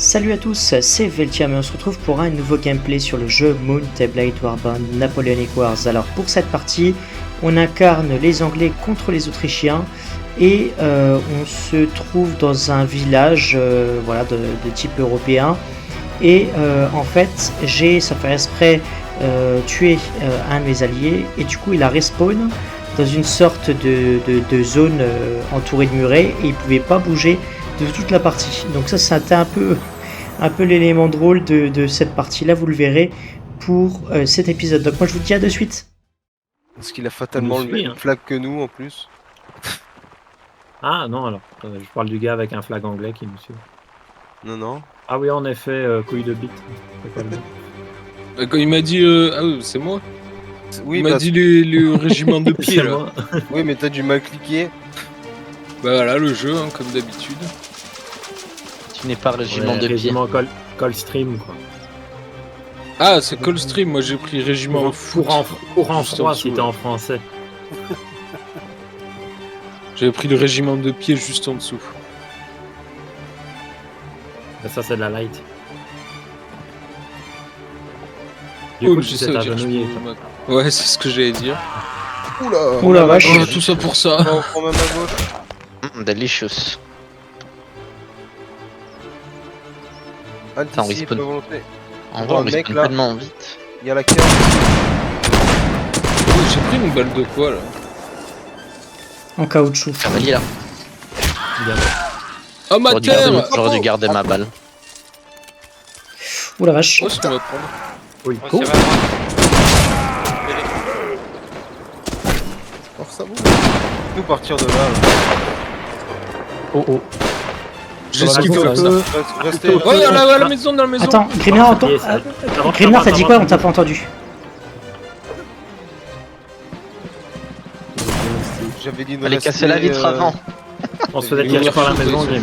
Salut à tous, c'est Veltiam et on se retrouve pour un nouveau gameplay sur le jeu Moon Blade Warband Napoleonic Wars. Alors pour cette partie, on incarne les Anglais contre les Autrichiens et on se trouve dans un village voilà, de type européen. Et en fait, j'ai, sans faire exprès, tué un de mes alliés et du coup il a respawn dans une sorte de zone entourée de murets et il pouvait pas bouger de toute la partie. Donc ça c'était un peu l'élément drôle de cette partie là, vous le verrez pour cet épisode. Donc moi je vous dis à de suite. Parce qu'il a fatalement le même flag que nous en plus. Ah non, alors je parle du gars avec un flag anglais qui nous suit. Non. Ah oui, en effet, couille de bite. Quand il m'a dit ah oui, c'est moi. Oui, il m'a dit le régiment de pied là. Moi. Oui, mais t'as du mal cliquer. Bah voilà, le jeu, hein, comme d'habitude. Tu n'es pas régiment de pied. Régiment Coldstream, quoi. Ah, c'est Coldstream, moi j'ai pris régiment Pour en Juste froid en si dessous, t'es en français. J'avais pris le régiment de pied juste en dessous. Et ça, c'est de la light. Du Oh, coup, je tu sais t'es ça veut dire, agenouillé. Ouais, c'est ce que j'allais dire. Oula vache. Oh, tout ça pour ça. On prend même à gauche. Delicious. Anticipe, respawn. volonté. En vrai, on mec, respawn là. tellement vite. Il y a la carte. Oh, j'ai pris une balle de quoi là? En caoutchouc. Cavalier là. Bien. Oh ma terre! J'aurais dû garder ma balle. Oula vache. Oh, ce qu'on va prendre. Oui. Oh. Nous partir de là. Oh. J'ai Sur la skippé gauche, comme ça. là. Restez. Oh, à la maison, dans la maison. Attends, Grimnar, Grimnar, t'as dit quoi? On t'a pas entendu. J'avais dit de Fallait rester, casser la vitre avant. On se faisait tirer par la maison, Grim.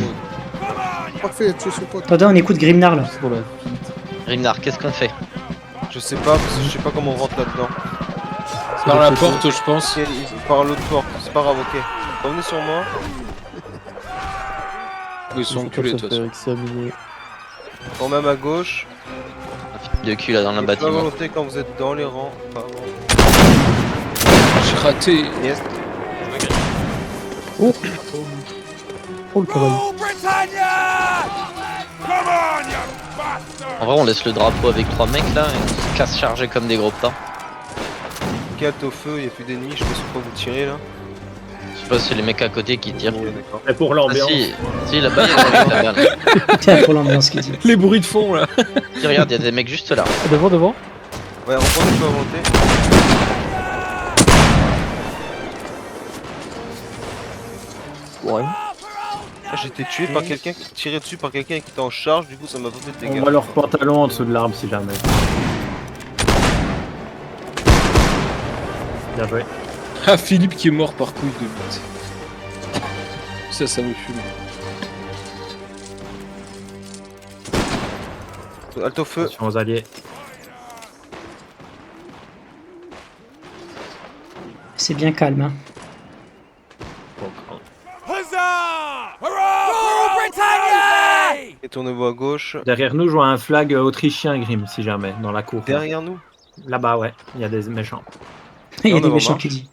Parfait, tu es sur quoi? Attendez, on écoute Grimnar là. Rimnar, qu'est-ce qu'on fait? Je sais pas, parce que je sais pas comment on rentre là-dedans. Par la porte, je pense. Par l'autre porte, c'est pas grave, ok. Revenez sur moi. Ils sont enculés, de toute façon. Quand même à gauche. De cul là dans le Pas bâtiment. volonté quand vous êtes dans les rangs. Pas avant. J'ai raté. Yes. Oh le cavalier. En vrai, on laisse le drapeau avec 3 mecs là et on se casse chargé comme des gros pas. Calt au feu, il n'y a plus d'ennemis, je sais pas sur quoi vous tirez là. Je sais pas si c'est les mecs à côté qui tirent. Ok, d'accord. Et pour Ah l'ambiance. si là-bas il y a des mecs là-bas. Tiens, pour l'ambiance qu'il dit. Les bruits de fond là. Si, regarde, il y a des mecs juste là. Devant. Ouais, on prend du feu à volonté. Ouais. Ah, j'ai été tué par quelqu'un, tiré dessus par quelqu'un qui était en charge, du coup ça m'a pas fait de On dégâts. voit leur pantalon en dessous de l'arbre si jamais. Bien joué. Ah, Philippe qui est mort par couille de bite. Ça me fume. Halte au feu. Attention aux alliés. C'est bien calme, hein. Et tournez-vous à gauche. Derrière nous, je vois un flag autrichien, Grim, si jamais, dans la cour. là. Derrière nous. Là-bas, ouais, il y a des méchants. Il y a Non, des mais on méchants marche. qui disent.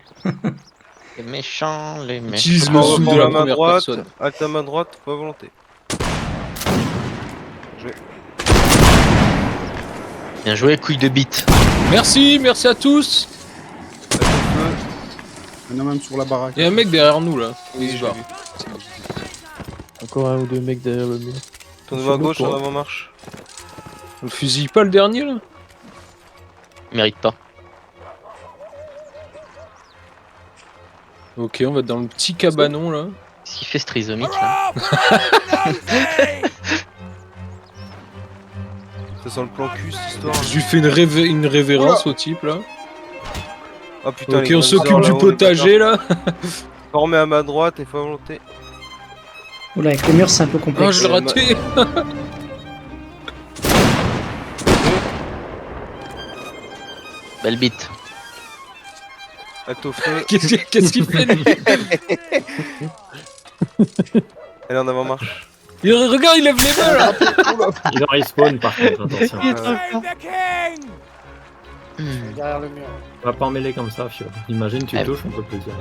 Les méchants, les méchants. Utilise le On zoom reprend de la la main première droite. personne. Halte à main droite, pas volonté. Bien joué, couille de bite. Merci à tous. Halte au feu. Il y en a même sur la baraque. Il y a un mec derrière nous là. Oui, Il se j'ai barre. vu. Encore un ou deux mecs derrière le mur. Tournez-vous à Sur le gauche en toit. avant marche. On fusille pas le dernier là? Mérite pas. Ok, on va dans le petit cabanon là. Qu'est-ce qu'il fait ce trisomique là? Ça sent le plan cul cette histoire. Je lui fais une révérence au type là. Oh putain, Ok, les on grandes s'occupe heures, du là-haut, les potager là. bâtards. Formé à ma droite et pas volonté. Oula, avec le mur c'est un peu Oh, complexe. je l'ai raté. Belle bite. Halte au feu. Qu'est-ce qu'il fait lui? Elle est en avant marche. Regarde, il lève les mains là. Il en respawn par contre, attention. Derrière le mur. On va pas emmêler comme ça, Fio. Imagine, tu Eh. touches, on peut te le dire.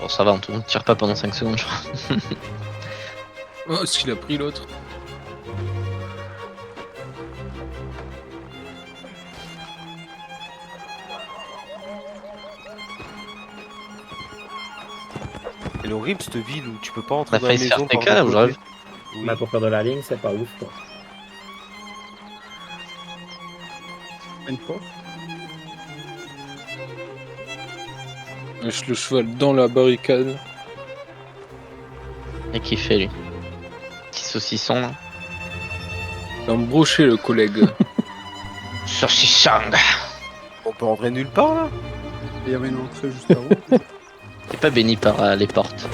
Bon, ça va, on tire pas pendant 5 secondes, je crois. Oh, est-ce qu'il a pris l'autre? Elle est horrible cette ville où tu peux pas On entrer a dans la failli se faire maison. TK par là, le ou côté. j'arrive. Oui. Bah, pour faire de la ligne, c'est pas ouf quoi. Une fois. Lâche le cheval dans la barricade. Et qui fait lui? Petit saucisson là. Il va me brocher le collègue. Saucisson. On peut rentrer nulle part là. Il y avait une entrée juste avant. T'es pas béni par les portes.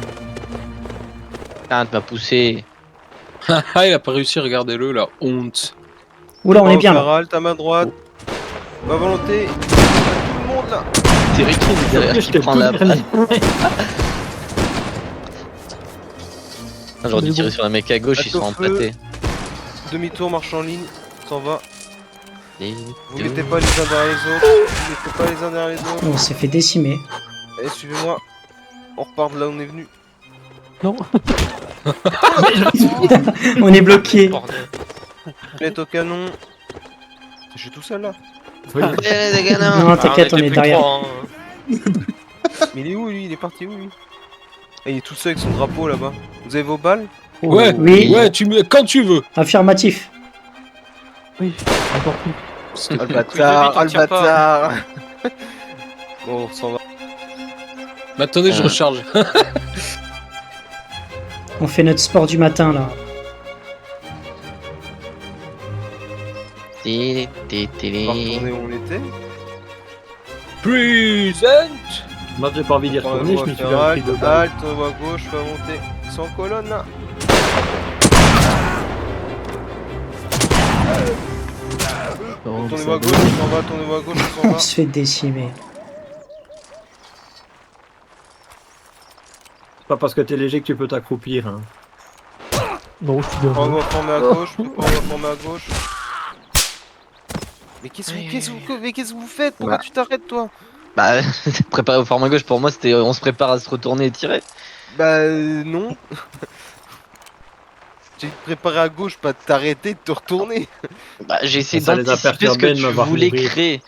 Ah, tu m'as poussé. Ah, il a pas réussi, regardez-le, la honte. Oula, on est bien là. Halte à ma droite. Ma volonté. Tout le monde là. T'es Ricky derrière qui prend la balle. J'aurais dû tirer sur un mec à gauche, ils sont Bateau feu. empâtés. Demi-tour, marche en ligne. S'en va. Et- Vous mettez pas les uns derrière les autres. Vous mettez pas les uns derrière les autres. On s'est fait décimer. Allez, suivez-moi. On repart de là où on est venu. On est bloqué. Bordel. Lettre au canon. Je suis tout seul là. Oui. Eh, les gars, non. Non, t'inquiète, on est derrière. Mais il est où lui? Il est parti où lui? Et il est tout seul avec son drapeau là-bas. Vous avez vos balles? Ouais, Oui. ouais, tu me quand tu veux. Affirmatif. Oh le bâtard! Oh le bâtard! Bon, on s'en va. Mais attendez, je recharge. On fait notre sport du matin là. Té, té, té. On va retourner où on était. Present. Moi j'ai pas envie d'y On retourner, je va me suis faire bien pris halte, de balles. halte, on va à gauche, on va monter. Sans colonne là. Tournez-vous à gauche, on s'en va, tournez-vous à gauche, on s'en On va. se fait décimer. C'est pas parce que t'es léger que tu peux t'accroupir. Hein. On va former à gauche, on va former à gauche. Mais qu'est-ce que vous faites? Pourquoi Bah. tu t'arrêtes toi? Bah, préparer au format gauche pour moi, c'était on se prépare à se retourner et tirer. Bah non. J'ai préparé à gauche, pas de t'arrêter, de te retourner. Bah, j'ai essayé Ça les a d'anticiper ce que perturbés de tu me voir voulais mourir. créer.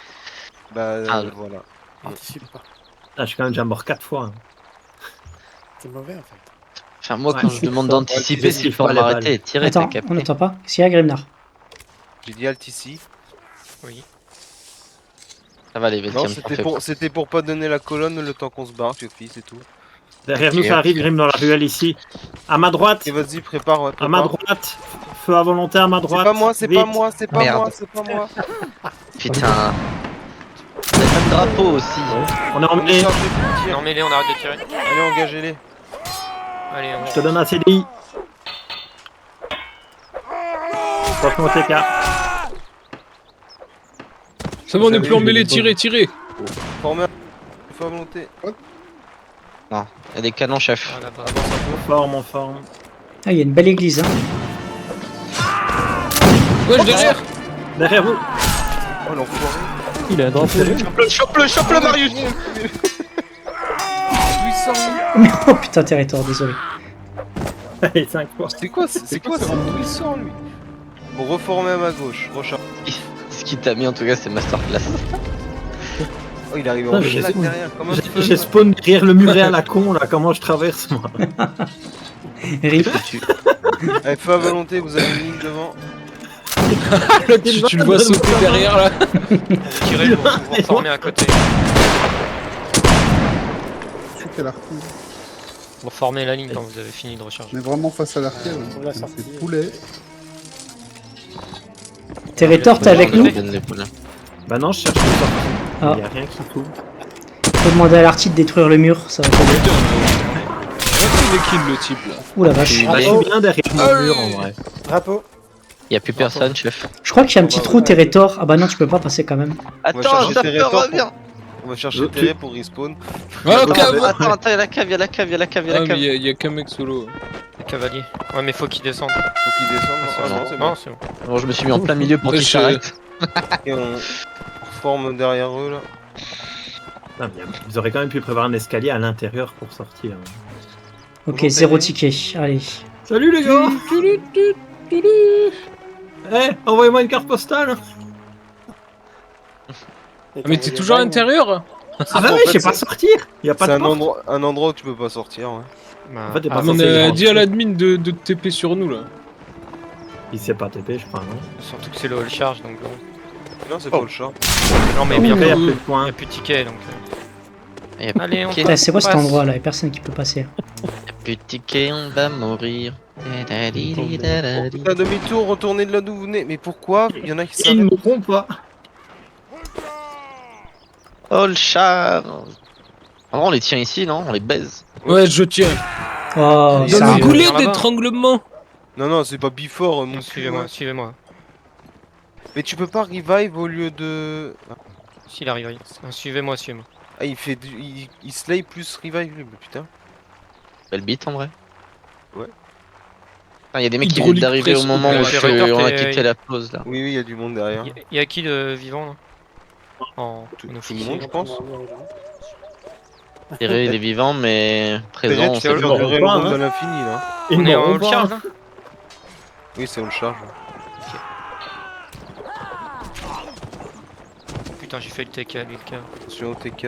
Bah Ah. voilà. Anticipe pas. Ah, je suis quand même déjà mort 4 fois. Hein. C'est mauvais en fait. Enfin, moi, Ouais, quand je c'est demande ça. d'anticiper, Ouais, c'est le il faut format les balles. arrêter et tirer, Attends, t'as on capté. n'entend pas. S'il y a Grimnar. J'ai dit alt ici. Ça va, les Non, Veltium, t'en fais pas. c'était pour pas donner la colonne le temps qu'on se barre, Fifi, c'est tout. Derrière nous, ça arrive, Grim dans la ruelle ici. À ma droite, Et vas-y, prépare, ouais. à ma prépare. droite. Feu à volonté à ma droite. C'est pas moi, c'est Vite. pas moi, c'est pas Merde. moi, c'est pas moi. Putain. Il y a plein de drapeaux aussi. On est On est emmené. chargé de tir. Non mais les on arrête de tirer. Allez, engagez-les. Allez, on... Je te donne un CDI. Attention au TK. Ça va, on est J'avais plus emmêlés, une tirez, tirez. Formez à faut à volonté. Non, il y a des canons, chef. Ah, là-bas. Avance un peu. On forme, on forme. Ah, il y a une belle église. Hein. Ouais, derrière. Derrière vous. Oh l'enfoiré. Il a un drapeau. Chope-le, Marius. Oh putain, territoire, désolé. Allez, 5 fois. C'est quoi ça? D'où il sort lui? Bon, reformer à ma gauche. Recharge. Ce qui t'a mis, en tout cas, c'est masterclass. Oh, il arrive Non, en mais schlag j'ai- derrière. Comment tu J'ai fais? spawn derrière le muret à la con, là. Comment je traverse, moi? Rip. Allez, feu à volonté, vous avez une ligne devant. Là, tu le vois sauter derrière là. Tirez pour vous reformer à côté. Sûr qu'elle a repris. Pour former la ligne quand vous avez fini de recharger. On est vraiment face à l'arcade. On l'a sorti. C'est poulet. Territoire, t'es avec nous? Bah non, je cherche le sortie. Ah. Il y a rien qui couvre. Faut demander à l'arty de détruire le mur, ça va t'aider. Il est kill le type là. Ouh la vache. Bah, je suis bien derrière mon mur, en vrai. Drapeau. Il y a plus personne, chef. Je crois qu'il y a un petit trou territoire. Ah bah non, tu peux pas passer quand même. Attends, chercher je Territor pour- reviens. On va chercher Terre pour respawn. Ah, cave. Attends, il y a la cave, il y a la cave, il y a la cave, il y a Ah, la mais cave. y a qu'un mec solo. Les cavaliers. Ouais, mais faut qu'ils descendent. Faut qu'ils descendent. Ah, Ah, non, c'est bon. Non, c'est bon. Bon, je me suis mis en plein milieu pour Ouais, qu'ils je- s'arrêtent. Et on forme derrière eux là. Non, mais ils auraient quand même pu prévoir un escalier à l'intérieur pour sortir. Ok, Bonjour, 0 Teddy. ticket. Allez. Salut les gars. Eh, envoyez-moi une carte postale. Ah, mais t'es toujours à l'intérieur? Ah bah en oui, fait, je sais pas c'est- sortir. Y a pas C'est de un porte. endroit où tu peux pas sortir. Ouais. Bah, En fait, t'es ah, pas On censé a les dit à rentrer. l'admin de TP sur nous là. Il sait pas TP, je crois, non. surtout que c'est le all charge donc. Non, c'est pas le chat. Non, mais Après, bien y a sûr, plus de il points. n'y a plus de tickets donc. Il y a Allez, on Ok. Putain, c'est quoi cet passe. endroit là? Y'a personne qui peut passer. plus de tickets, on va mourir. Putain, demi-tour, retournez de là d'où vous venez. Mais pourquoi il y en a qui Ils ne s'arrêtent? mourront pas. Oh le chat. En vrai, on les tient ici, non? On les baise. Ouais, je tiens. Oh, Il y a ça Dans un le arrive. goulet là-bas. d'étranglement. Non, non, c'est pas before mon cul, Suivez-moi, ouais. suivez-moi. Mais tu peux pas revive au lieu de. S'il arrive, oui. Suivez-moi, suivez-moi. Ah, il fait il slay plus revive lui, mais putain. Belle bite en vrai. Ouais. Il y a des mecs qui viennent Hydraulique d'arriver au presse, moment où le opérateur on a qui est- quitté la pause là. Oui, oui, il y a du monde derrière. Y a qui de vivant là en Tout le officier. monde, je pense. Terré, il est vivant, mais présent, Terret, on tu sait vas le faire mort durer ou le pas, monde hein. de l'infini là. Ils On est mourront en all pas. charge là Oui, c'est on le charge. Oh putain, j'ai fait le TK lui le cas. Attention au TK.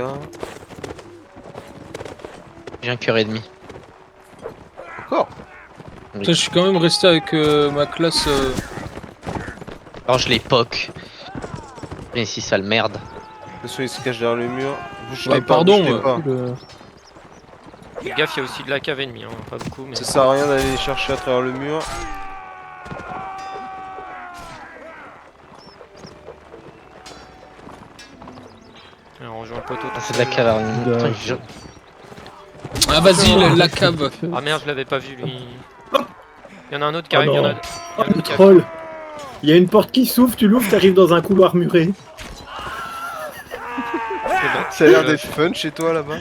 J'ai un cœur et demi. Encore. Putain, je suis quand même resté avec ma classe. Alors je les poke. Mais si ça le merde. Attention, il se cache derrière le mur. Bougez Bah, pas, pardon, bougez pas. Faites gaffe, il y a aussi de la cave ennemie, hein. Pas beaucoup, mais. Ça sert à rien d'aller les chercher à travers le mur. Alors, on rejoint le poteau. Ah, c'est de la caverne. Putain, Ah, vas-y, la cave. Ah merde, je l'avais pas vu lui. Il y en a un autre qui arrive, il y en a. il y en a Oh, un le autre qui arrive. troll. Il y a une porte qui s'ouvre, tu l'ouvres, t'arrives dans un couloir muré. C'est bon. Ça a l'air d'être fun chez toi là-bas.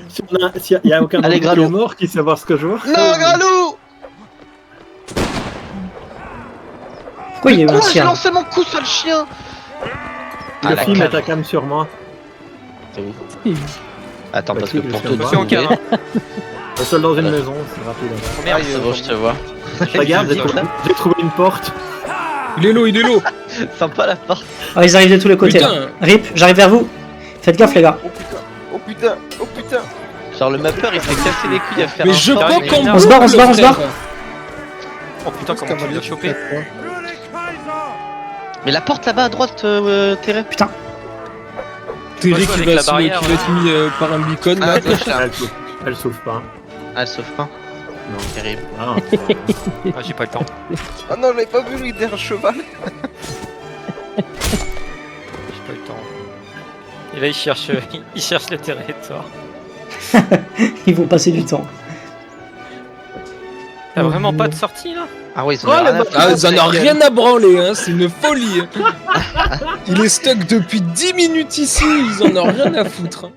S'il y a aucun Allez, d'entre vous qui est Gralo. mort, qui sait voir ce que je vois. Non, Gralou! Pourquoi il y a eu un Pourquoi j'ai tir? lancé mon coup sur le chien? Ah, Le la film met cave. ta cam sur moi. C'est où? Attends, Bah, parce que si, pour je te sais pas. Attention au cave, hein. Le seul dans une Voilà. maison, c'est rapide. Oh merde, C'est bon, je te vois. Regarde, J'ai dit, j'ai trouvé une porte. Il est low, il est low. Sympa la porte. Oh, ils arrivent de tous les côtés là. Putain. Rip, j'arrive vers vous. Faites gaffe les gars. Oh putain, oh putain, oh putain. Genre le mapper il s'est cassé les couilles à faire Mais un je fort, crois mais- qu'on On se barre, on se barre, on se barre. Oh putain, comment tu l'as chopé? Mais la porte là-bas à droite, Terré. Putain. Terry Avec qui la va barrière, qui va être mis par un beacon là. Elle s'ouvre pas. Ah, elle sauve pas. Non, terrible. Ah, Ah, j'ai pas le temps. Ah non, je l'avais pas vu lui derrière le cheval. J'ai pas le temps. Et là, il cherche le territoire. Ils vont passer du temps. T'as vraiment pas de sortie là? Ah ouais, ils ont Oh, rien la à bonne- foutre. Ah, ils en ont rien à branler, hein, c'est une folie. Il est stuck depuis 10 minutes ici, ils en ont rien à foutre. hein.